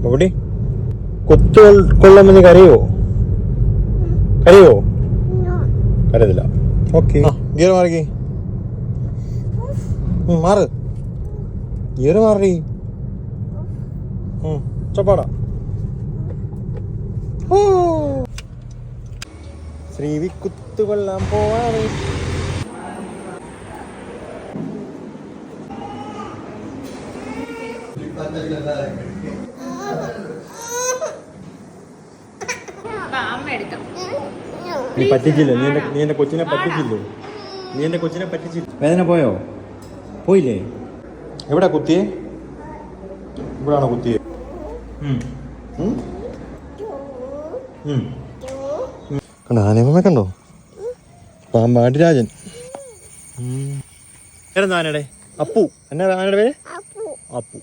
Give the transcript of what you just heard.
എവിടെ കുത്തു കൊള്ളുമെന്ന് കരയോ? കരയോ? കരയത്തില്ല. Okay, gear മാറി. മാറ്, ഗിയർ മാറി. ചപ്പാടാ. ശ്രീവി കുത്തുകൊള്ളാൻ പോവാണ്. നീ പറ്റിച്ചില്ലേ? നീ എന്റെ കൊച്ചിനെ പറ്റിച്ചില്ലേ? നീ എന്റെ കൊച്ചിനെ പറ്റിച്ചില്ല. വേദന പോയോ? പോയില്ലേ? എവിടാ കുത്തിയേ? ഇവിടാണോ കുത്തിയേ? കണ്ടോ ആനയമ്മ? കണ്ടോ പാമ്പാടിരാജൻ. ആനയുടെ അപ്പു. എന്നാ ആനയുടെ പേര്? അപ്പു.